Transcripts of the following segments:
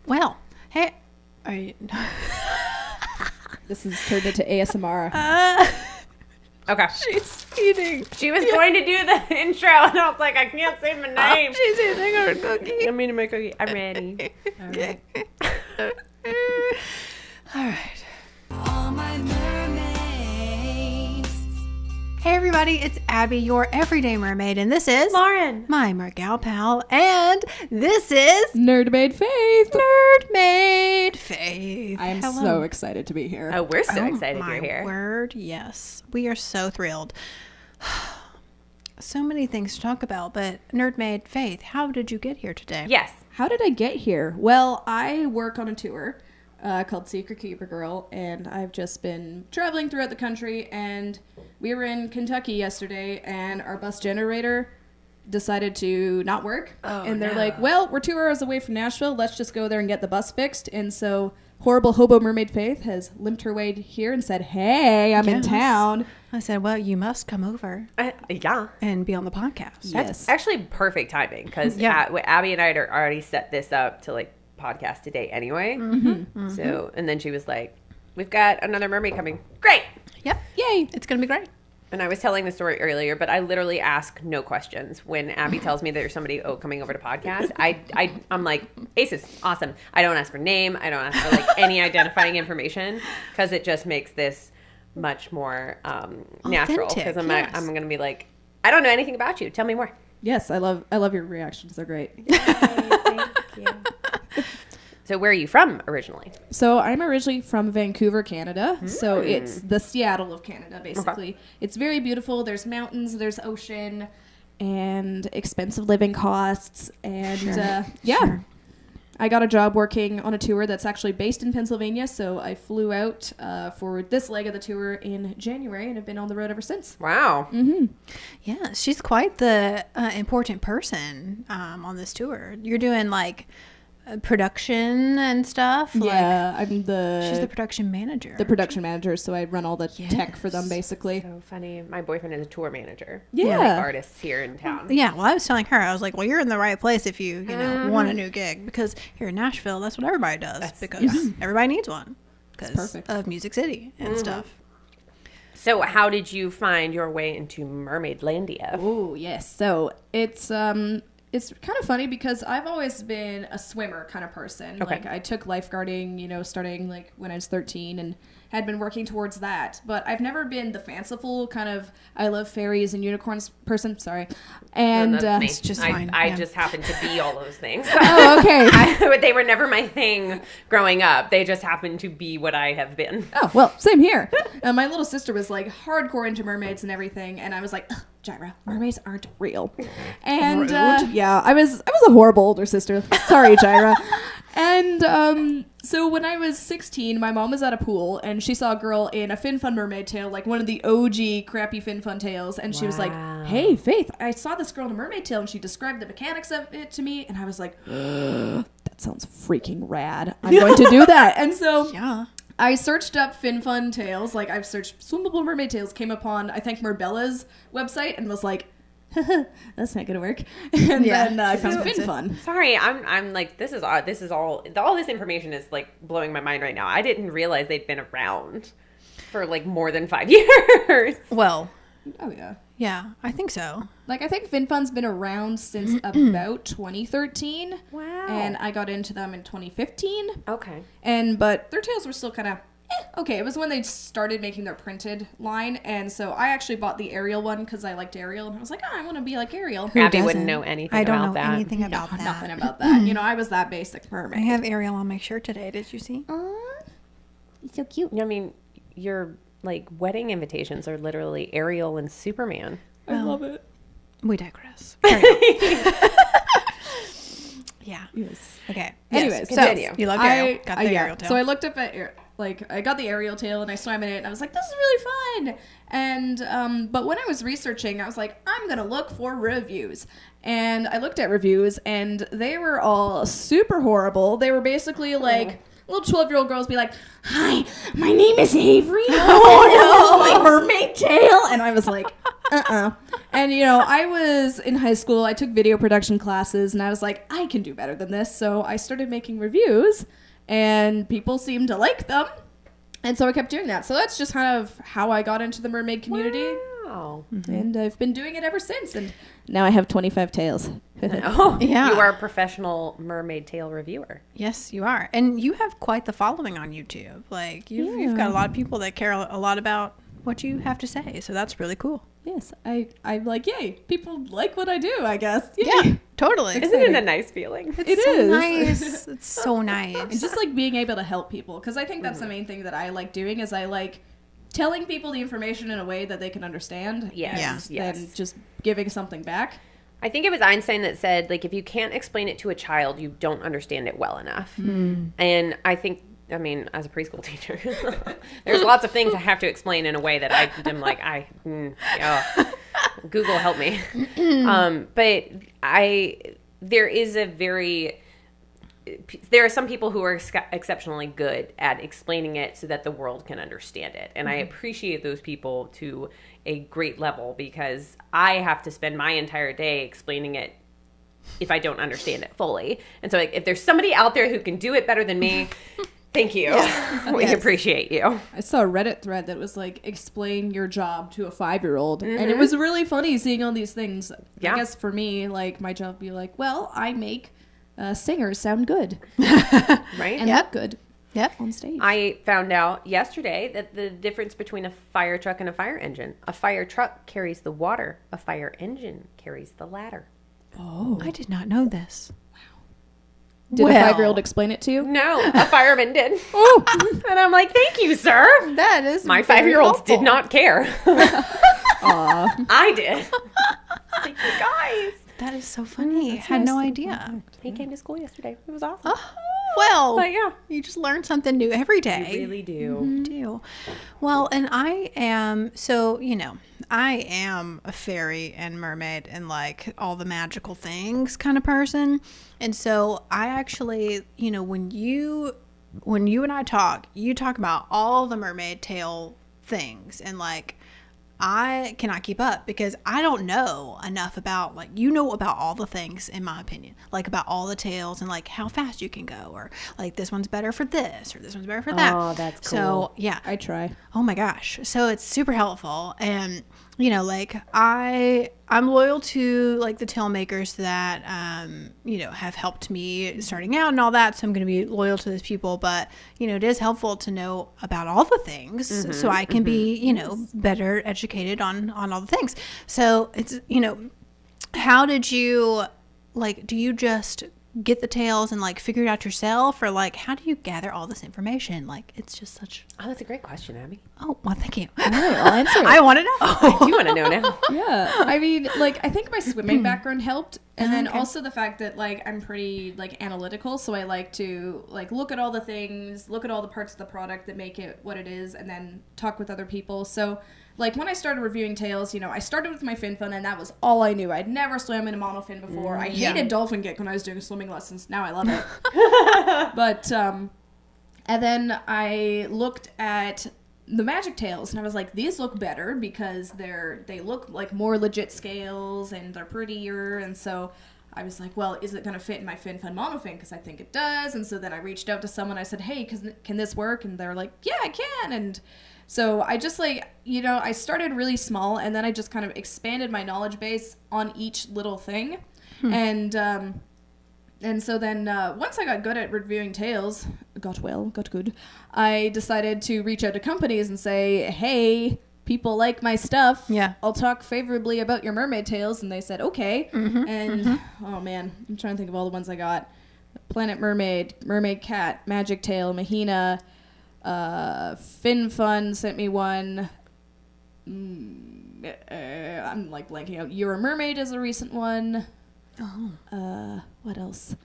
Well, hey, are you... This has turned into ASMR. Okay. She's eating. She was going to do the intro, and I was like, I can't say my name. She's eating her cookie. I'm eating my cookie. I'm ready. All right. All right. All my mermaids. Hey everybody, it's Abby, your everyday mermaid, and this is Lauren. my Mergal pal, and this is Nerdmaid Faith. Nerdmaid Faith. I am Hello. so excited to be here. Oh, we're so Oh, excited my you're here. word, yes. We are so thrilled. So many things to talk about, but Nerdmaid Faith, how did you get here today? Yes. How did I get here? Well, I work on a tour called Secret Keeper Girl, and I've just been traveling throughout the country, and we were in Kentucky yesterday, and our bus generator decided to not work. And they're like, well, we're 2 hours away from Nashville. Let's just go there and get the bus fixed. And so horrible hobo mermaid Faith has limped her way here and said, hey, I'm in Yes. town. I said, well, you must come over Yeah. and be on the podcast. Yes. That's actually perfect timing because Yeah. Abby and I had already set this up to like podcast today anyway. So, and then she was like, we've got another mermaid coming. Great. Yep. Yay. It's going to be great. And I was telling the story earlier, but I literally ask no questions when Abby tells me that there's somebody coming over to podcast. I'm like, Aces, awesome. I don't ask for name. I don't ask for like any identifying information because it just makes this much more natural. Because yes. I'm going to be like, I don't know anything about you. Tell me more. Yes, I love your reactions. They're great. Thank you. So where are you from originally? So I'm originally from Vancouver, Canada. So it's the Seattle of Canada, basically. Okay. It's very beautiful. There's mountains, there's ocean, and expensive living costs. And yeah, Sure. I got a job working on a tour that's actually based in Pennsylvania. So I flew out for this leg of the tour in January and have been on the road ever since. Wow. Yeah, she's quite the important person on this tour. You're doing like production and stuff. Yeah, I'm She's the production manager. the production manager. So I run all the tech for them, Yes. basically. So funny. My boyfriend is a tour manager. Yeah. Like artists here in town. Yeah, well, I was telling her, I was like, well, you're in the right place if you want a new gig. Because here in Nashville, that's what everybody does. Because everybody needs one. Because perfect. of Music City and stuff. So how did you find your way into Mermaidlandia? Oh, yes. So it's kind of funny because I've always been a swimmer kind of person. Okay. Like I took lifeguarding, starting like when I was 13 and had been working towards that. But I've never been the fanciful kind of I love fairies and unicorns person. Sorry. And That's me. It's just I, fine, I yeah. just happen to be all those things. oh, okay. They were never my thing growing up. They just happened to be what I have been. Oh, well, same here. My little sister was like hardcore into mermaids and everything, and I was like, ugh, Gyra, mermaids aren't real. And yeah, I was a horrible older sister. Sorry, Gyra. And so when I was 16, my mom was at a pool, and she saw a girl in a Fin Fun mermaid tail, like one of the OG crappy Fin Fun tails, and she was like, hey, Faith, I saw this girl in a mermaid tail, and she described the mechanics of it to me, and I was like, that sounds freaking rad. I'm going to do that. And so Yeah. I searched up Fin Fun tails, like I've searched swimmable mermaid tails, came upon, I think, Merbella's website, and was like, that's not gonna work. And then I found Fin Fun. Sorry, I'm like, this is all this information is like blowing my mind right now. I didn't realize they'd been around for like more than 5 years. Well, Oh yeah. yeah, I think so. Like I think Fin Fun's been around since about 2013. Wow. And I got into them in 2015. Okay. But their tails were still kind of okay. It was when they started making their printed line, and so I actually bought the Ariel one because I liked Ariel, and I was like, oh, I want to be like Ariel. Abby wouldn't doesn't? know anything I don't about know that. anything about that. Nothing about that. I was that basic mermaid. I have Ariel on my shirt today. Did you see? So cute. I mean, your like wedding invitations are literally Ariel and Superman. I love it. We digress. Carry on. Yeah. Yes. Okay. Anyways, so continue. you loved Ariel. Got the yeah. Ariel tail. So I looked up at I got the Ariel tail and I swam in it and I was like, this is really fun. And but when I was researching, I was like, I'm gonna look for reviews. And I looked at reviews and they were all super horrible. They were basically like little 12-year-old girls be like, hi, my name is Avery. Oh no, my mermaid tail. And I was like, And, I was in high school. I took video production classes, and I was like, I can do better than this. So I started making reviews, and people seemed to like them. And so I kept doing that. So that's just kind of how I got into the mermaid community. Wow. And I've been doing it ever since. And now I have 25 tails. Oh, Yeah. You are a professional mermaid tail reviewer. Yes, you are. And you have quite the following on YouTube. Like, you've got a lot of people that care a lot about what you have to say. So that's really cool. Yes, I'm like, yay, people like what I do, I guess. Yay. Yeah, totally. Isn't it a nice feeling? It's so so nice. It's so nice. And just like being able to help people, because I think that's the main thing that I like doing is I like telling people the information in a way that they can understand. Yes. And Yes. then just giving something back. I think it was Einstein that said, like, if you can't explain it to a child, you don't understand it well enough. And I think, as a preschool teacher, there's lots of things I have to explain in a way that I'm like, Google help me. But there are some people who are exceptionally good at explaining it so that the world can understand it. And I appreciate those people to a great level because I have to spend my entire day explaining it if I don't understand it fully. And so if there's somebody out there who can do it better than me, thank you. We appreciate you. I saw a Reddit thread that was like, explain your job to a 5-year-old. And it was really funny seeing all these things. Yeah. I guess for me, like, my job would be like, well, I make singers sound good. Right? And look good. Yep. On stage. I found out yesterday that the difference between a fire truck and a fire engine. A fire truck carries the water. A fire engine carries the ladder. Oh. I did not know this. Did a 5-year-old explain it to you? No, a fireman did. Oh. And I'm like, thank you, sir. That is My very 5-year-olds helpful. did not care. Aw. I did. Like, you guys. That is so funny. I had no idea. He came to school yesterday. It was awesome. Well, But yeah, you just learn something new every day. you really do. You do. Well, and I am, I am a fairy and mermaid and like all the magical things kind of person. And so I actually, when you and I talk, you talk about all the mermaid tail things and like, I cannot keep up because I don't know enough about about all the things in my opinion, like about all the tails and like how fast you can go or like this one's better for this or this one's better for that. Oh, that's cool. So yeah, I try. oh my gosh. So it's super helpful. And, like I'm loyal to like the tail makers that, have helped me starting out and all that. So I'm going to be loyal to those people. But, it is helpful to know about all the things so I can be, better educated on all the things. So it's, how did you, like, do you just get the tails and like figure it out yourself or like how do you gather all this information? Like it's just such Oh, that's a great question, Abby. well thank you. All right, I'll answer it. I want to know. I do want to know now. Yeah. I mean, like, I think my swimming background helped. And then also the fact that, like, I'm pretty, like, analytical. So I like to, like, look at all the things, look at all the parts of the product that make it what it is, and then talk with other people. So, like, when I started reviewing tails, I started with my fin fun, and that was all I knew. I'd never swam in a monofin before. I hated dolphin kick when I was doing swimming lessons. Now I love it. But, and then I looked at the magic tails and I was like, these look better because they look like more legit scales and they're prettier. And so I was like, well, is it going to fit in my fin fun monofin? Because I think it does. And so then I reached out to someone. I said, hey, can this work? And they're like, yeah, I can. And so I just like, I started really small and then I just kind of expanded my knowledge base on each little thing. And so then once I got good at reviewing tails, got good, I decided to reach out to companies and say, hey, people like my stuff. Yeah. I'll talk favorably about your mermaid tails. And they said, okay. Oh, man, I'm trying to think of all the ones I got. Planet Mermaid, Mermaid Cat, Magic Tail, Mahina, Fin Fun sent me one. I'm like blanking out. You're a Mermaid is a recent one. Oh. What else?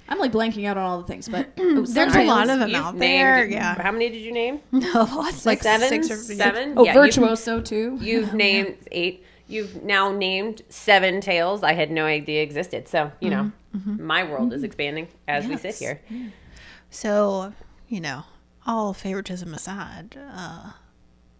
I'm like blanking out on all the things, but There's a lot of them You've out there. Yeah. How many did you name? No, like Seven? six or Seven? Oh, Yeah, Virtuoso too. You've named 8. You've now named 7 tails I had no idea existed. So, my world is expanding as we sit here. So, all favoritism aside,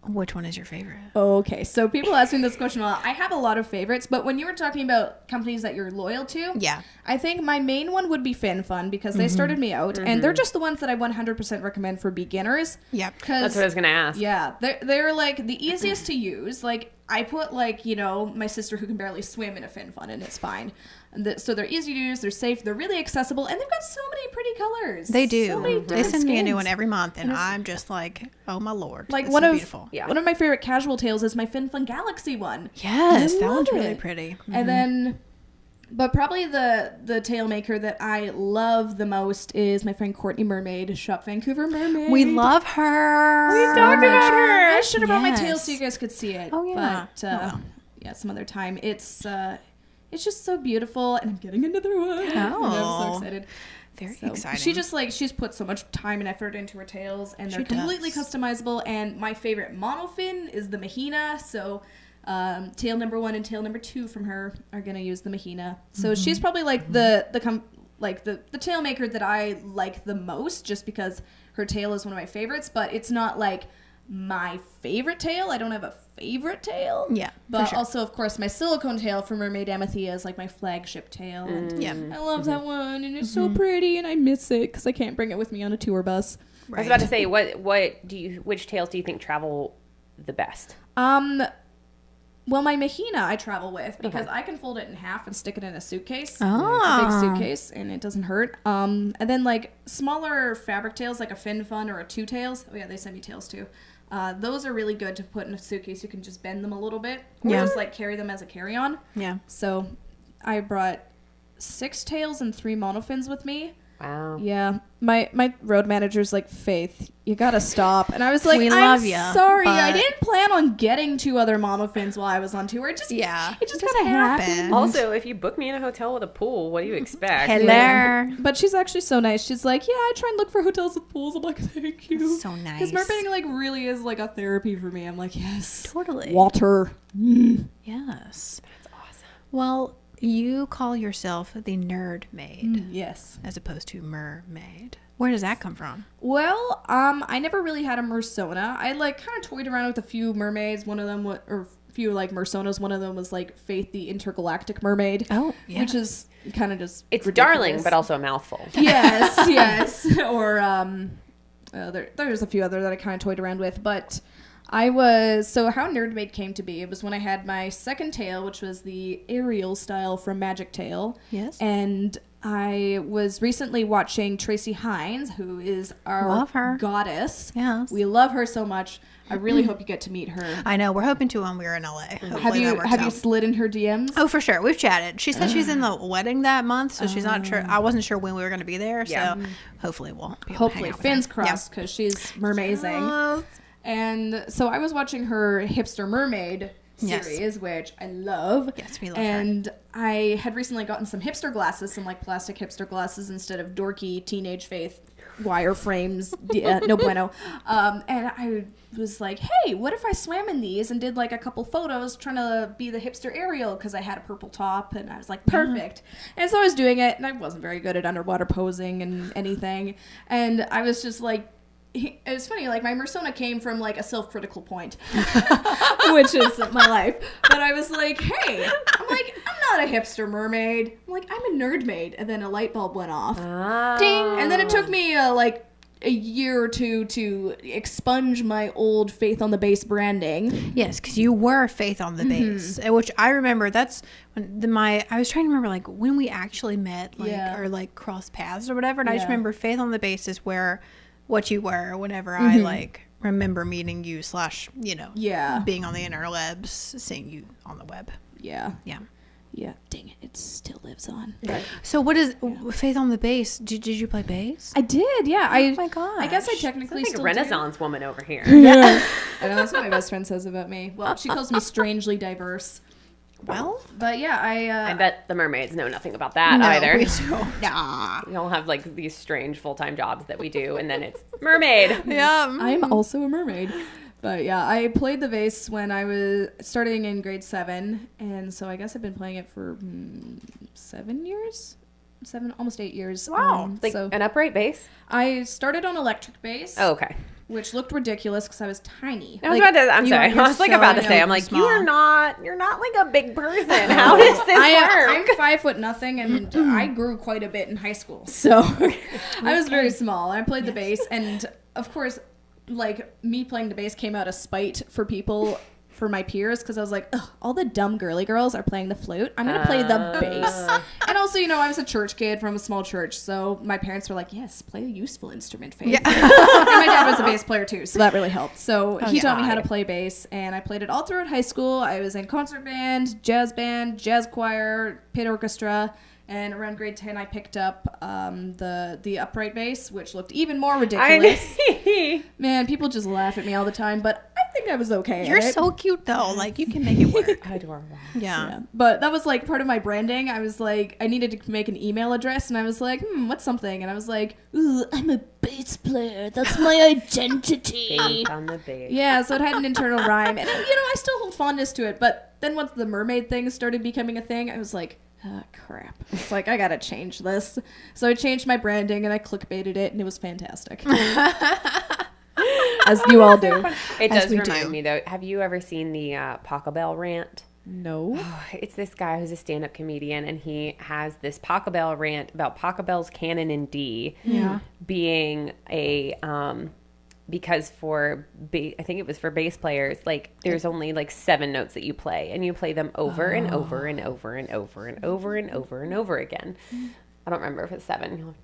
Which one is your favorite? Okay, so people ask me this question a lot. I have a lot of favorites, but when you were talking about companies that you're loyal to, Yeah. I think my main one would be FinFun because they started me out, and they're just the ones that I 100% recommend for beginners. Yep. That's what I was gonna ask. Yeah, they're like the easiest to use. Like I put like my sister who can barely swim in a FinFun, and it's fine. So they're easy to use, they're safe, they're really accessible, and they've got so many pretty colors. They do. So many They different send me a new skins. one every month, and I'm just like, oh my lord. Like it's one so of beautiful. Yeah. one of my favorite casual tails is my FinFun Galaxy one. Yes, I that one's love really it. pretty. And then, but probably the tail maker that I love the most is my friend Courtney Mermaid, Shop Vancouver Mermaid. We love her. We talked about her. I should have brought my tail Yes. so you guys could see it. Oh, yeah. But Oh, well. yeah, some other time. It's just so beautiful, and I'm getting another one. And I'm Oh. so excited. Very So, exciting. she's put so much time and effort into her tails, and they're She completely does. customizable. And my favorite monofin is the Mahina. So tail number 1 and tail number 2 from her are gonna use the Mahina. So she's probably like the tail maker that I like the most, just because her tail is one of my favorites. But it's not like my favorite tail. I don't have a favorite tail. Yeah, for But sure. also, of course, my silicone tail from Mermaid Amethea is like my flagship tail. And Yeah. I love that one, and it's so pretty, and I miss it because I can't bring it with me on a tour bus. I was about to say, which tails do you think travel the best? Well, my Mahina I travel with because I can fold it in half and stick it in a suitcase. Oh. A big suitcase, and it doesn't hurt. And then like smaller fabric tails, like a FinFun or a Two Tails. Oh yeah, they send me tails too. Those are really good to put in a suitcase. You can just bend them a little bit, or Yeah. just like carry them as a carry-on. Yeah. So I brought 6 tails and 3 monofins with me. Wow. Yeah, my road manager's like, Faith, you gotta stop. And I was like, We I'm love ya, sorry, I but- didn't plan on getting 2 other monofins while I was on tour. It just kind of happened. Also, if you book me in a hotel with a pool, what do you expect? Hello. But she's actually so nice. She's like, yeah, I try and look for hotels with pools. I'm like, thank you. So nice. Because mermaiding like really is like a therapy for me. I'm like, yes, Totally. water. Yes. That's awesome. Well, you call yourself the Nerd Maid Yes. as opposed to Mermaid. Where does that come from? Well, I never really had a Mersona. I like kind of toyed around with a few mermaids. One of them was, or a few like Mersonas. One of them was like Faith the Intergalactic Mermaid. Oh, yeah. Which is kind of just It's ridiculous. darling, but also a mouthful. yes, yes. Or there's a few other that I kind of toyed around with, but so how Nerdmaid came to be, it was when I had my second tail, which was the Ariel style from Magic Tail. Yes. And I was recently watching Tracy Hines, who is our Love her. goddess. Yes. We love her so much. I really hope you get to meet her. I know. We're hoping to when we're in LA. Hopefully Have you that works have you out. slid in her DMs? Oh, for sure. We've chatted. She said she's in the wedding that month, so she's not sure. I wasn't sure when we were going to be there, Yeah. so hopefully we'll be able to Hopefully, hang out with fins her. crossed, because she's mermazing. Yes. And so I was watching her Hipster Mermaid Yes. series, which I love. Yes, we love her. And I had recently gotten some hipster glasses, some like plastic hipster glasses instead of dorky teenage Faith wire frames. Yeah, no bueno. And I was like, hey, what if I swam in these and did like a couple photos trying to be the hipster Ariel, because I had a purple top, and I was like, perfect. And so I was doing it, and I wasn't very good at underwater posing and anything. And I was just like, it was funny, like my Mersona came from like a self-critical point, which is my life. But I was like, hey, I'm not a hipster mermaid. I'm like, I'm a nerd maid. And then a light bulb went off. Ding. And then it took me like a year or two to expunge my old Faith on the Base branding. Yes, because you were Faith on the Base, which I remember. That's when I was trying to remember like when we actually met, like Yeah. or like crossed paths or whatever. And I just Yeah. remember Faith on the Base is where what you were. Whenever I like remember meeting you / Yeah. being on the interwebs, seeing you on the web. Yeah. Yeah. Yeah. Dang it. It still lives on. So what is Faith on the Base? Did you play bass? I did. Yeah. Oh my gosh. I guess I It's technically like still Renaissance woman over here. Yeah. I know, that's what my best friend says about me. Well, she calls me strangely diverse. Well, But yeah, I bet the mermaids know nothing about that no, either. we don't. Nah. We all have like these strange full-time jobs that we do, and then it's mermaid. Yeah. I'm also a mermaid. But yeah, I played the bass when I was starting in grade 7, and so I guess I've been playing it for 7 years, almost 8 years. Wow. Like so an upright bass. I started on electric bass. Oh, okay. which looked ridiculous because I was tiny. I'm sorry. I was like about to say, I'm like, small. you're not like a big person. How does this work? I'm 5'0", and I grew quite a bit in high school, so I was very small. I played the bass, and of course, like me playing the bass came out of spite for people. For my peers, because I was like, ugh, all the dumb girly girls are playing the flute. I'm gonna play the bass. And also, I was a church kid from a small church, so my parents were like, yes, play a useful instrument, Faith. Yeah. And my dad was a bass player too, so that really helped. So he taught me how to play bass, and I played it all throughout high school. I was in concert band, jazz choir, pit orchestra. And around grade 10, I picked up the upright bass, which looked even more ridiculous. Man, people just laugh at me all the time, but I think I was okay. You're so cute though. Like you can make it work. Adorable. Yeah. But that was like part of my branding. I was like, I needed to make an email address, and I was like, what's something? And I was like, ooh, I'm a bass player. That's my identity. Bass on the bass. Yeah, so it had an internal rhyme, and I still hold fondness to it. But then once the mermaid thing started becoming a thing, I was like, oh, crap. It's like, I gotta change this. So I changed my branding and I clickbaited it, and it was fantastic. As you all do. It does remind me, though. Have you ever seen the Pachelbel rant? No. It's this guy who's a stand-up comedian, and he has this Pachelbel rant about Pachelbel's canon in D being a... because I think it was for bass players, like there's only like 7 notes that you play, and you play them over and over and over and over and over and over and over again. I don't remember if it's 7.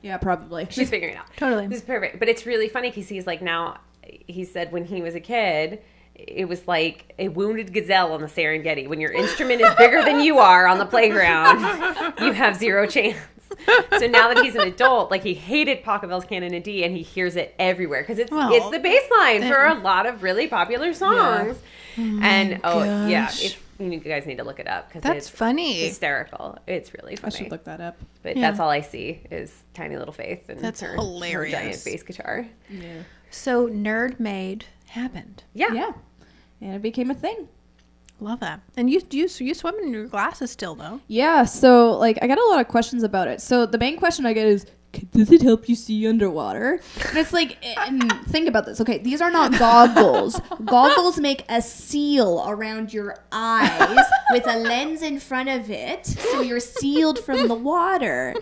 Yeah, probably. She's figuring it out. Totally. This is perfect. But it's really funny because he's like, now, he said when he was a kid, it was like a wounded gazelle on the Serengeti. When your instrument is bigger than you are on the playground, you have zero chance. So now that he's an adult, like he hated Pachelbel's canon in D, and he hears it everywhere because it's the bass line for a lot of really popular songs. Yeah. If you guys need to look it up because it's funny, hysterical. It's really funny. I should look that up. But that's all I see is tiny little Faith and that's her hilarious giant bass guitar. Yeah. So Mermaid happened. Yeah. And it became a thing. Love that. And you swim in your glasses still though. Yeah, so like I got a lot of questions about it. So the main question I get is, does it help you see underwater? And it's like, and think about this. Okay, these are not goggles. Goggles make a seal around your eyes with a lens in front of it, so you're sealed from the water.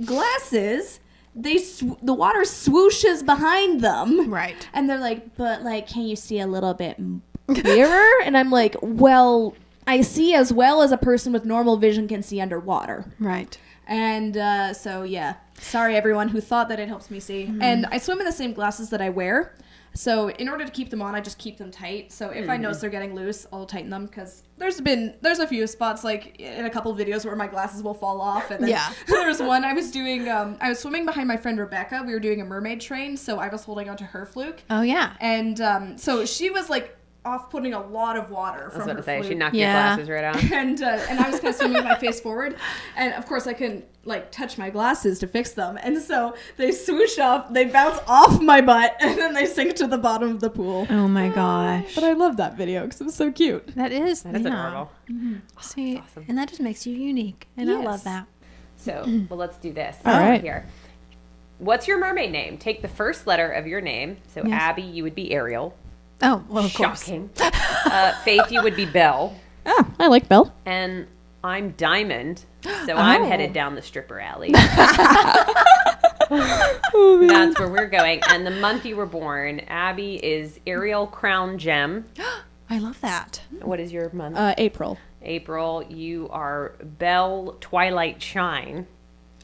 Glasses, the water swooshes behind them. Right. And they're like, but like, can you see a little bit clearer? And I'm like, well, I see as well as a person with normal vision can see underwater. Right. And so, yeah. Sorry, everyone who thought that it helps me see. And I swim in the same glasses that I wear. So in order to keep them on, I just keep them tight. So if I notice they're getting loose, I'll tighten them. Because there's a few spots, like in a couple of videos, where my glasses will fall off. And then there was one I was doing, I was swimming behind my friend Rebecca. We were doing a mermaid train, so I was holding onto her fluke. Oh, yeah. And so she was like off putting a lot of water from her fluke. She knocked your glasses right out. And I was kind of swimming with my face forward, and of course I couldn't like touch my glasses to fix them, and so they swoosh up, they bounce off my butt, and then they sink to the bottom of the pool. Oh my gosh. But I love that video because it was so cute. That is adorable. Mm-hmm. See, That's awesome. and that just makes you unique, and I love that. So, well, let's do this. All right. Here. What's your mermaid name? Take the first letter of your name. So Yes. Abby, you would be Ariel. Oh, well, of course. Shocking. Faith, you would be Belle. Ah, I like Belle. And I'm Diamond. So I'm headed down the stripper alley. That's where we're going. And the month you were born, Abby is Ariel Crown Gem. I love that. What is your month? April. April, you are Belle Twilight Shine.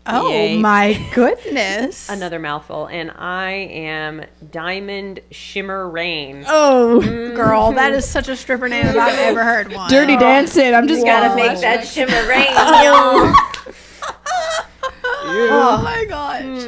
Oh, Yay. my goodness. Another mouthful. And I am Diamond Shimmer Rain. Oh, girl, that is such a stripper name if I've ever heard one. Dirty Dancing. I'm just Gotta gonna make that shimmer rain. Oh my gosh.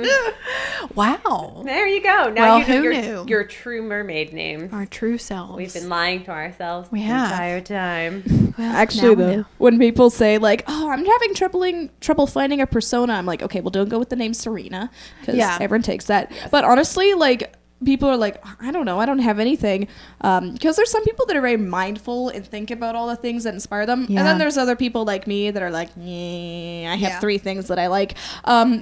Wow. There you go. Now Well, you know who your, knew? your true mermaid names. Our true selves. We've been lying to ourselves We the have. entire time. Well, Actually, now we though, know. when people say like, "Oh, I'm having trouble finding a persona," I'm like, "Okay, well, don't go with the name Serena because Yeah. everyone takes that." But honestly, like people are like, I don't know, I don't have anything. Because there's some people that are very mindful and think about all the things that inspire them. Yeah. And then there's other people like me that are like, I have 3 things that I like.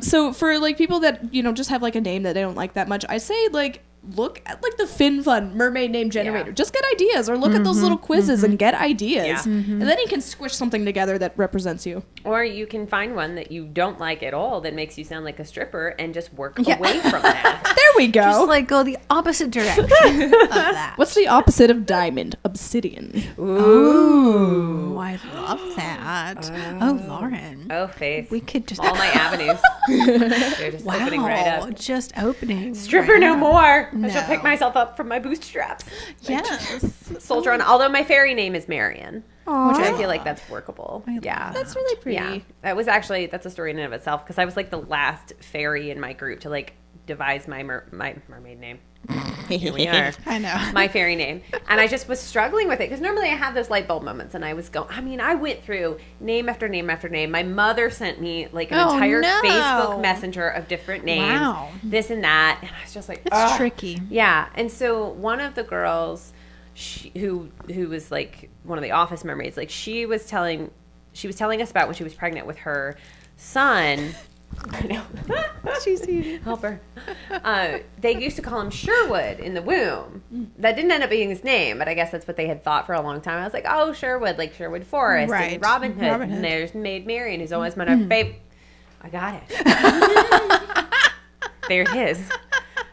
So for like people that, just have like a name that they don't like that much, I say like, look at like the FinFun mermaid name generator. Yeah. Just get ideas, or look at those little quizzes and get ideas. Yeah. And then you can squish something together that represents you. Or you can find one that you don't like at all that makes you sound like a stripper and just work away from that. There we go. Just like go the opposite direction of that. What's the opposite of diamond? Obsidian. Ooh, I love that. Lauren. Oh, Faith. We could just All my avenues. They're just opening right up. just opening. Stripper right no up. more. I shall No. pick myself up from my bootstraps. Yes. Soldier on. Although my fairy name is Marion. Aww. Which I feel like that's workable. I love Yeah. That's really pretty. Yeah. That's a story in and of itself, because I was like the last fairy in my group to like devise my mermaid name. Here we are. I know. My fairy name. And I just was struggling with it, because normally I have those light bulb moments, and I went through name after name after name. My mother sent me like an entire Facebook messenger of different names. Wow. This and that. And I was just like, It's ugh. tricky. Yeah. And so one of the girls who was like one of the office mermaids, like she was telling us about when she was pregnant with her son. I know. She's eating. Help her. They used to call him Sherwood in the womb. That didn't end up being his name, but I guess that's what they had thought for a long time. I was like, oh, Sherwood, like Sherwood Forest Right. and Robin Hood. Robin Hood. And there's Maid Marian, who's always my babe. I got it. There it is.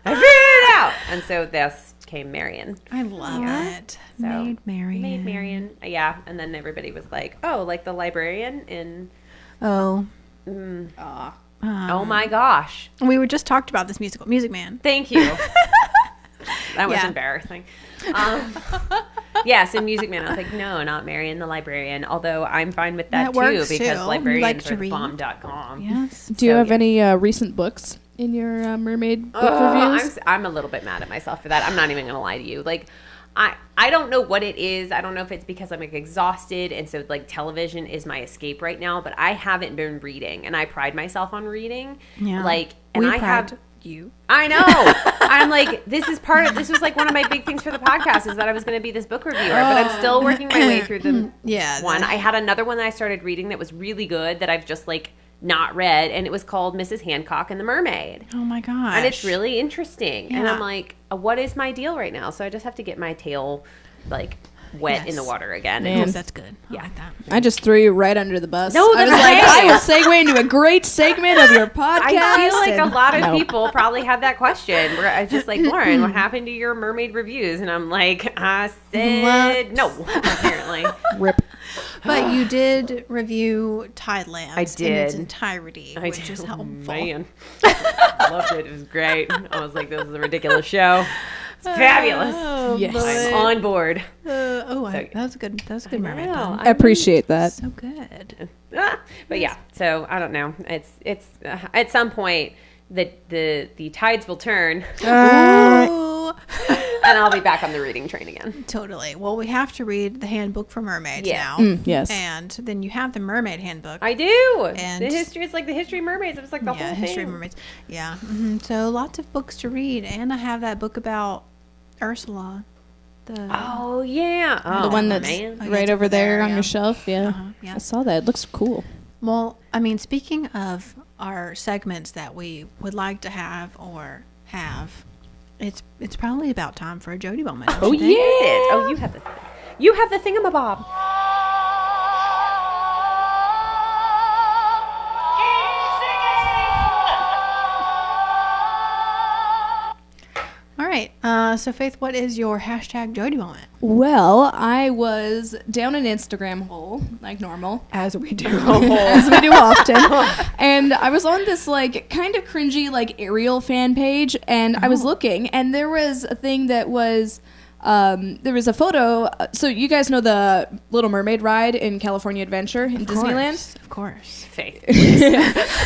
I figured it out. And so this came Marian. I love it. So, Maid Marian. Maid Marian. Yeah. And then everybody was like, oh, like the librarian in... Oh. oh my gosh. We were just talked about this musical, Music Man. Thank you. That was Yeah. embarrassing. So Music Man. I was like, no, not Marian the librarian. Although I'm fine with that, That too, works, because too. librarians Like to are read. bomb.com. Yes. Do you So, have yes. any recent books in your mermaid book reviews? I'm a little bit mad at myself for that. I'm not even going to lie to you. Like, I don't know what it is. I don't know if it's because I'm like exhausted, and so like television is my escape right now, but I haven't been reading, and I pride myself on reading. Yeah. Like, and We I pride have... you. I know. I'm like, this was like one of my big things for the podcast, is that I was going to be this book reviewer, but I'm still working my way through the Yeah. one. I had another one that I started reading that was really good that I've just like not read, and it was called Mrs. Hancock and the Mermaid. Oh my gosh. And it's really interesting. And Yeah. I'm like, what is my deal right now? So I just have to get my tail like wet in the Yes. water again. Man. And That's good. I Yeah. like that. I just threw you right under the bus. No, I was that's like, okay. I will segue into a great segment of your podcast. I feel like a and- lot of No. people probably have that question. Where I was just like, Lauren, what happened to your mermaid reviews? And I'm like, I said no, apparently. Rip. But you did review Tidelands I in its did. entirety, which is helpful. Man. I loved it. It was great. I was like, this is a ridiculous show. It's fabulous. Oh, Yes. I'm on board. that So- was a good. That was a good mermaid know. pun. I appreciate that. So good. But yeah, so I don't know. It's at some point the tides will turn, Ooh. and I'll be back on the reading train again. Totally. Well, we have to read the Handbook for Mermaids Yeah. now. Yes. And then you have the Mermaid Handbook. I do. And- the history is like the history of mermaids. It was like the whole History thing. of Mermaids. Yeah. So lots of books to read, and I have that book about Ursula. Oh yeah, The one that's man. Oh, yeah, right it's over over there there, on yeah. your shelf. Yeah. Yeah. I saw that. It looks cool. Well, I mean, speaking of our segments that we would like to have or have, it's probably about time for a Jody moment. don't Oh, you think? yeah. Is it? Oh, you have the thingamabob. All right. So Faith, what is your hashtag Jody moment? Well, I was down an Instagram hole, like normal. As we do. As we do often. And I was on this like kind of cringy like Ariel fan page, and I was looking, and there was a thing that was there was a photo. So you guys know the Little Mermaid ride in California Adventure in Disneyland? Of course. Faith.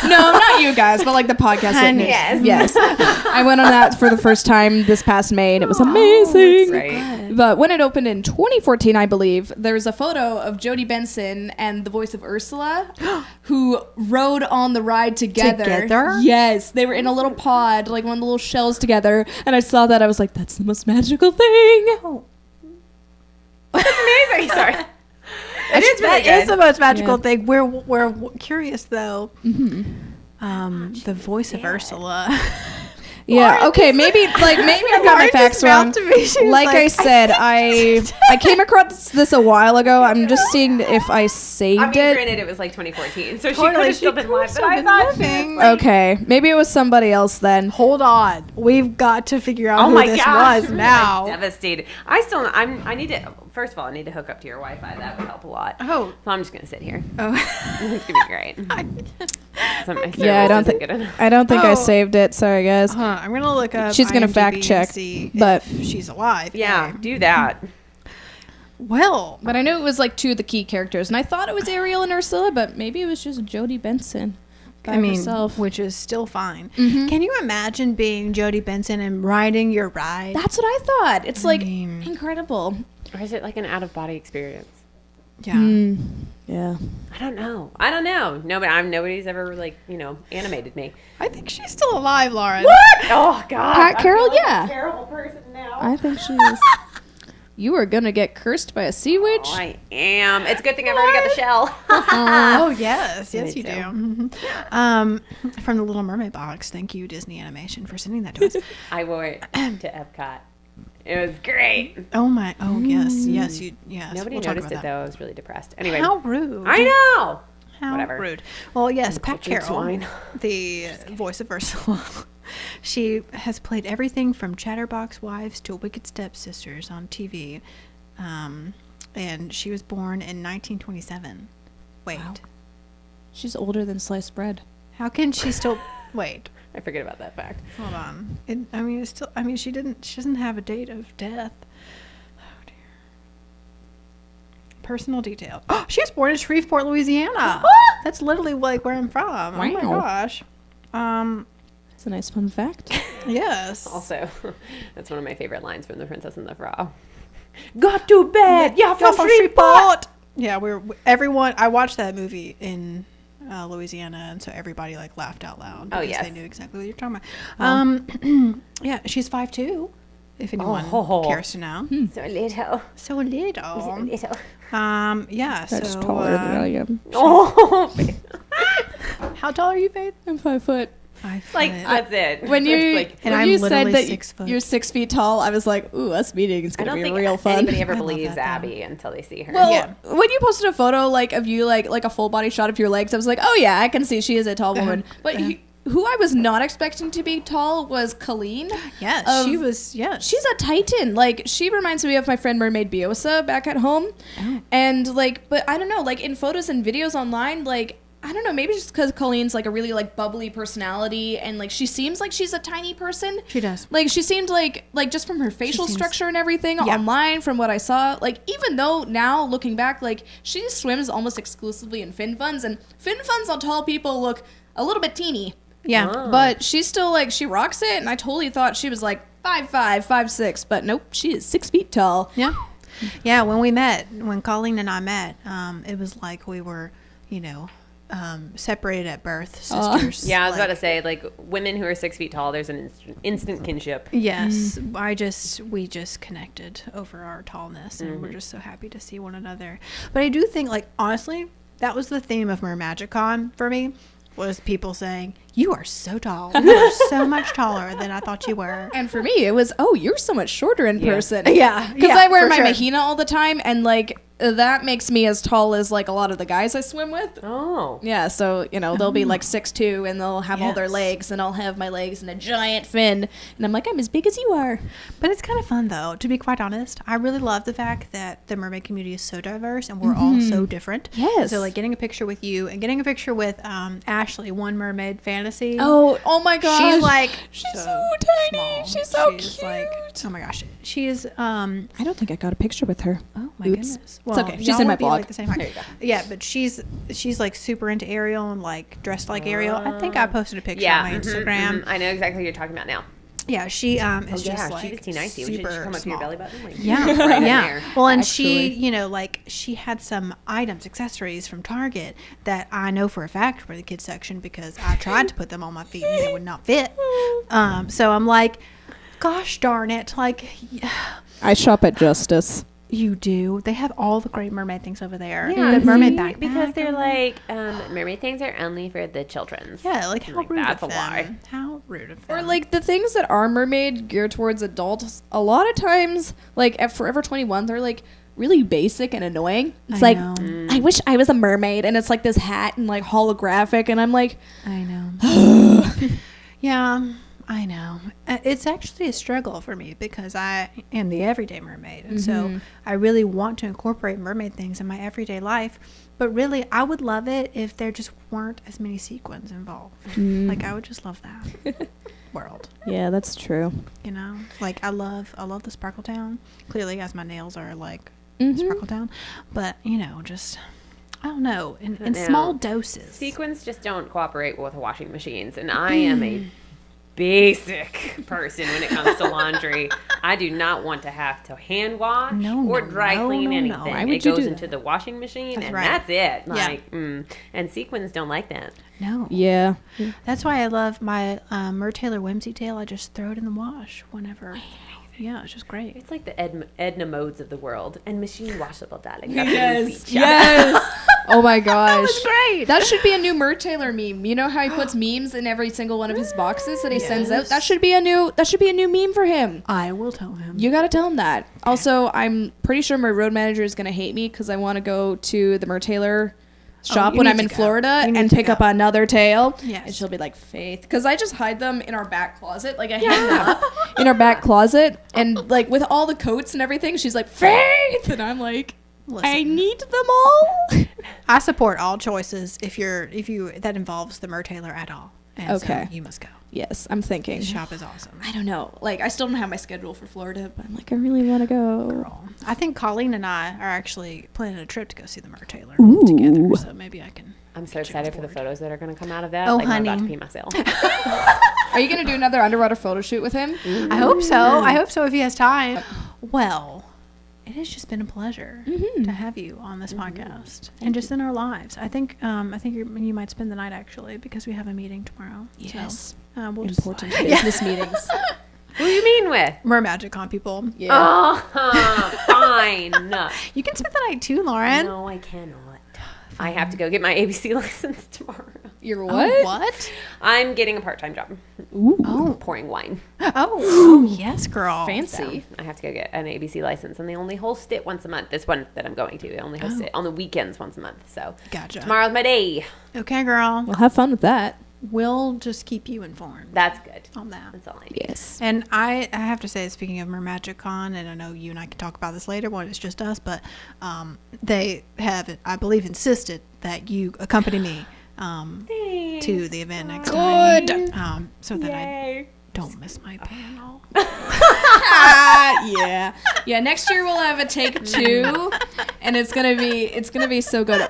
No, not you guys, but like the podcast listeners. Yes. I went on that for the first time this past May, and it was amazing. Right. But when it opened in 2014, I believe, there was a photo of Jodie Benson and the voice of Ursula, who rode on the ride together. Together? Yes. They were in a little pod, like one of the little shells together. And I saw that. I was like, that's the most magical thing. Oh. That's amazing. Sorry. It is really That is good. the most magical Yeah. thing. We're curious though. The voice of Ursula. Yeah. Okay. Maybe I've got my Lauren facts just wrong. felt to me. She was Like I said, I came across this a while ago. I'm just seeing if I I saved mean, it. granted, it was like 2014, so she Totally, could have she still been could have live. But still I been thought living. Okay, maybe it was somebody else then. Hold on, we've got to figure out oh who my this gosh, was I'm now. devastated. I need to. First of all, I need to hook up to your Wi-Fi. That would help a lot. Oh. So I'm just gonna sit here. Oh. It's gonna be great. So my Yeah, I don't service isn't think good enough. I don't think I Oh. saved it. Sorry, guys. I'm gonna look up. She's gonna IMDb fact and check, see but- if she's alive. Yeah, Okay. do that. Well, But I knew it was like two of the key characters, and I thought it was Ariel and Ursula, but maybe it was just Jodie Benson by herself. which is still fine. Mhm. Can you imagine being Jodie Benson and riding your ride? That's what I thought. It's like mean- incredible. Or is it like an out-of-body experience? Yeah. Yeah. I don't know. Nobody's ever animated me. I think she's still alive, Lauren. Oh God. Pat I Carroll, feel like yeah. a terrible person now. I think she is. You are gonna get cursed by a sea witch. Oh, I am. It's a good thing I've already got the shell. Oh yes, Me yes you too. do. From the Little Mermaid box. Thank you, Disney Animation, for sending that to us. I wore it to Epcot. It was great. Oh my! Oh yes, yes you yes. Nobody we'll talk noticed about it that. though. I was really depressed. Anyway, How rude! I know. How Whatever. rude. Well, yes, Pat Cultured Carroll, swine. the voice of Ursula. She has played everything from Chatterbox Wives to Wicked Stepsisters on TV, and she was born in 1927. Wait, Wow. She's older than sliced bread. how can she still? Wait, I forget about that fact. hold on. It's still. I mean, she doesn't have a date of death. Oh dear. Personal detail. Oh, she was born in Shreveport, Louisiana. That's literally like where I'm from. Oh my Wow. gosh. That's a nice fun fact. Yes. Also, that's one of my favorite lines from The Princess and the Frog. Got to bed. Yeah, Y'all from Shreveport. Yeah, everyone. I watched that movie in Louisiana, and so everybody like laughed out loud. Oh, because yes. they knew exactly what you're talking about. Yeah, she's 5'2", if anyone Oh. cares to know. So little. So little. Little. Yeah. That's so taller than I am. Oh, how tall are you, Faith? I'm 5 foot. 5 like foot. that's it. When you It's like, And when I'm you literally said that 6 foot. you're 6 feet tall, I was like, ooh, us meeting is I gonna don't be think real fun. anybody ever I love believes that, though. Abby until they see her. Well, Yeah. when you posted a photo like of you like a full body shot of your legs, I was like, oh yeah, I can see she is a tall woman. But who I was not expecting to be tall was Colleen. Yes, of- she was. Yes, She's a titan. Like, she reminds me of my friend Mermaid Biosa back at home. And like, but I don't know, like in photos and videos online, like I don't know, maybe just because Colleen's like a really like bubbly personality, and like she seems like she's a tiny person. She does. Like she seemed like just from her facial seems- structure and everything Yeah. online, from what I saw. Like even though now looking back, like she swims almost exclusively in fin funds, and fin funds on tall people look a little bit teeny. Yeah. Oh. But she's still like she rocks it, and I totally thought she was like 5'5", 5'6", but nope, she is 6 feet tall. Yeah. Yeah, when Colleen and I met, it was like we were, separated at birth, sisters. Yeah, I was about to say, like, women who are 6 feet tall, there's an instant kinship. Yes, we just connected over our tallness, and we're just so happy to see one another. But I do think, like, honestly, that was the theme of MerMagicCon for me, was people saying, "You are so tall. You are so much taller than I thought you were." And for me, it was, oh, you're so much shorter in person. Yeah, Because yeah, I wear for my sure. mahina all the time, and like that makes me as tall as like a lot of the guys I swim with. Oh. Yeah, so they'll be like 6'2", and they'll have all their Yes. legs, and I'll have my legs and a giant fin, and I'm like, I'm as big as you are. But it's kind of fun, though, to be quite honest. I really love the fact that the mermaid community is so diverse and we're all so different. Yes. So, like, getting a picture with you and getting a picture with Ashley, One Mermaid Fantasy. Oh my gosh, She's like she's so tiny. small. She's so She's cute. like, oh my gosh. she's I don't think I got a picture with her. oh my Oops. goodness. It's okay. She's y'all in my would be, blog. like, the same height. There you go. Yeah, but she's like super into Ariel and like dressed like Ariel. I think I posted a picture Yeah. on my Instagram. I know exactly what you're talking about now. Yeah, she is Yeah, just like she just T90. Should she super come up to your small. belly button? Like, Yeah, right in yeah. there. Well, and Actually. she, like she had some items, accessories from Target that I know for a fact were the kids section because I tried to put them on my feet and they would not fit. So I'm like, gosh darn it, like I shop at Justice. you do. They have all the great mermaid things over there. Yeah, the mermaid see, backpack because they're over like mermaid things are only for the children's. there. Yeah, like how Like, rude that's of a them. lie. How rude of them. Or like the things that are mermaid geared towards adults, a lot of times, like at Forever 21, they're like really basic and annoying. It's I like, know. I wish I was a mermaid, and it's like this hat and like holographic, and I'm like, I know. Yeah, I know. It's actually a struggle for me because I am the everyday mermaid. And so I really want to incorporate mermaid things in my everyday life. But really, I would love it if there just weren't as many sequins involved. Like, I would just love that world. yeah, that's true. You know? Like, I love the Sparkle Town. Clearly, as my nails are like Sparkle Town. But, just... I don't know, in No. small doses. Sequins just don't cooperate with washing machines, and I am a basic person when it comes to laundry. I do not want to have to hand wash No, or no, dry no, clean no, no. anything. Why would It you goes do into that? the washing machine, That's and right. that's it. Yeah. Like, and sequins don't like that. No. Yeah. That's why I love my Mertailor Whimsy Tail. I just throw it in the wash whenever. Yeah, it's just great. It's like the Edna Modes of the world, and machine washable, darling. Yes. Oh my gosh. was great. That should be a new Mertailor meme. You know how he puts memes in every single one of his boxes that he sends out? That should be a new meme for him. I will tell him. You gotta tell him that. Also, I'm pretty sure my road manager is gonna hate me because I want to go to the Mertailor shop you when need I'm to in go. Florida You need and to pick go. up another tail. Yes. And she'll be like, Faith. Because I just hide them in our back closet. Like, I hang them up in our back closet. And, like, with all the coats and everything, she's like, Faith! And I'm like, Listen. I need them all. I support all choices if you that involves the Mertailor at all. And Okay. so you must go. Yes, I'm thinking. The shop is awesome. I don't know. Like, I still don't have my schedule for Florida, but I'm like, I really want to go. Girl. I think Colleen and I are actually planning a trip to go see the Mertailor Ooh. together. So maybe I can. I'm so Get you on excited for the board. photos that are going to come out of that. Oh, like, I'm about to honey. pee myself. Are you going to do another underwater photo shoot with him? I hope so. I hope so if he has time. Well, it has just been a pleasure to have you on this podcast and just in our lives. I think you might spend the night actually because we have a meeting tomorrow. Yes. So, we'll Important just business meetings. Who do you mean with? Mermagicon people. Yeah. Oh, fine. You can spend the night too, Lauren. No, I cannot. I have to go get my ABC license tomorrow. You're Oh, what? what? I'm getting a part-time job Ooh. Oh, pouring wine. oh, yes, girl. Fancy. So I have to go get an ABC license, and they only host it once a month. This one that I'm going to, they only host it on the weekends once a month. So Gotcha. tomorrow's my day. Okay, girl. Well, have fun with that. We'll just keep you informed That's good. on that. That's all I need. Yes. And I have to say, speaking of Mermagicon, and I know you and I can talk about this later when it's just us, but they have, I believe, insisted that you accompany me to the event next time. So that I don't miss my panel. Yeah. Yeah, next year we'll have a take 2 and it's going to be so good.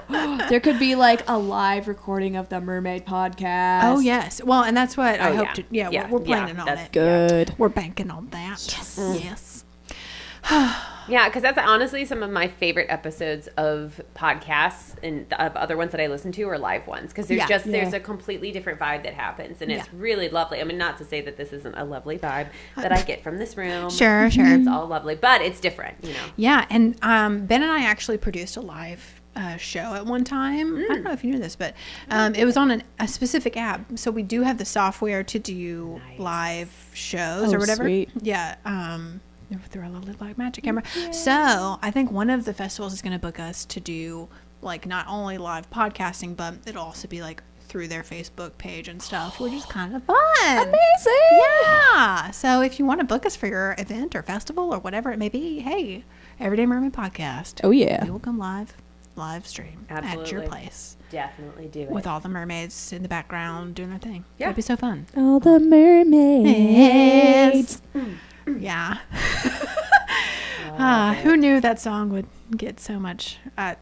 There could be like a live recording of the Mermaid podcast. Oh, yes. Well, and that's what I Oh, hope yeah. to, yeah, Yeah, we're yeah, planning on that's it. Good. We're banking on that. Yes. Yeah, because that's honestly some of my favorite episodes of podcasts and of other ones that I listen to are live ones because there's Yeah. there's a completely different vibe that happens and it's Yeah. really lovely. I mean, not to say that this isn't a lovely vibe that I get from this room. Sure, sure. It's all lovely, but it's different, you know. Yeah, and Ben and I actually produced a live show at one time. I don't know if you knew this, but it was on a specific app. So we do have the software to do live shows Oh, or whatever. sweet. Yeah. Through a little like magic camera. So I think one of the festivals is going to book us to do like not only live podcasting, but it'll also be like through their Facebook page and stuff, which is kind of fun. Amazing. Yeah. So if you want to book us for your event or festival or whatever it may be, hey, Everyday Mermaid Podcast. Oh, yeah. We will come live stream at your Absolutely. place Definitely do it. with all the mermaids in the background doing their thing. Yeah. It'd be so fun. All the mermaids. Yeah. Who knew that song would get so much? Yeah.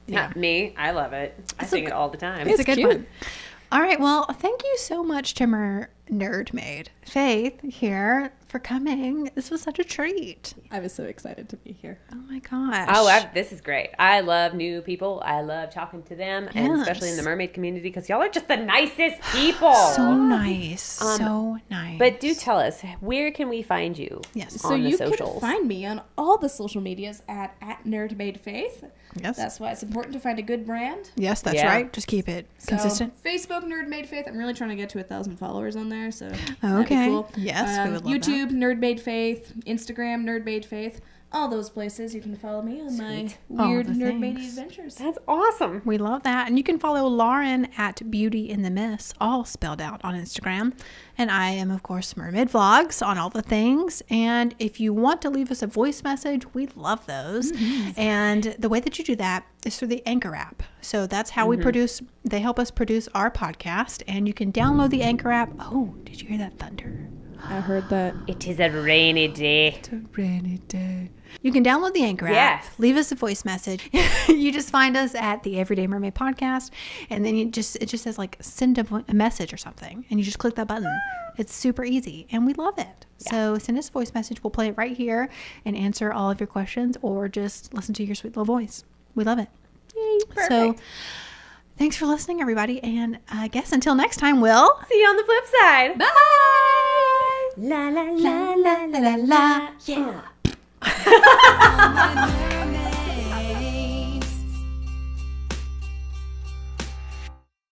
Not me. I love it. I sing it all the time. It's a good cute. one. All right. Well, thank you so much to Nerd Maid Faith here for coming. This was such a treat. I was so excited to be here. Oh my gosh. This is great. I love new people. I love talking to them, and especially in the mermaid community, because y'all are just the nicest people. So nice. So nice. But do tell us, where can we find you? Yes. So on the you socials? can find me on all the social medias at NerdMadeFaith. Yes. That's why it's important to find a good brand. Yes, that's Yeah. right. Just keep it consistent. So, Facebook Nerd Made Faith. I'm really trying to get to 1,000 followers on there, so that'd Okay. be cool. Yes, we would love YouTube Nerd Made Faith, Instagram Nerd Made Faith. All those places you can follow me on my All weird the nerd made things. adventures. That's awesome. We love that. And you can follow Lauren at Beauty in the Mist, all spelled out on Instagram. And I am, of course, Mermaid Vlogs on all the things. And if you want to leave us a voice message, we love those. And the way that you do that is through the Anchor app. So that's how we produce, they help us produce our podcast. And you can download the Anchor app. Oh, did you hear that thunder? I heard that. It is a rainy day. It's a rainy day. You can download the Anchor Yes. app. Leave us a voice message. You just find us at the Everyday Mermaid Podcast, and then it just says like send a message or something, and you just click that button. It's super easy, and we love it. So send us a voice message. We'll play it right here and answer all of your questions, or just listen to your sweet little voice. We love it. Yay, So thanks for listening, everybody, and I guess until next time, we'll See you on the flip side. Bye! La la la la la la la. yeah. All my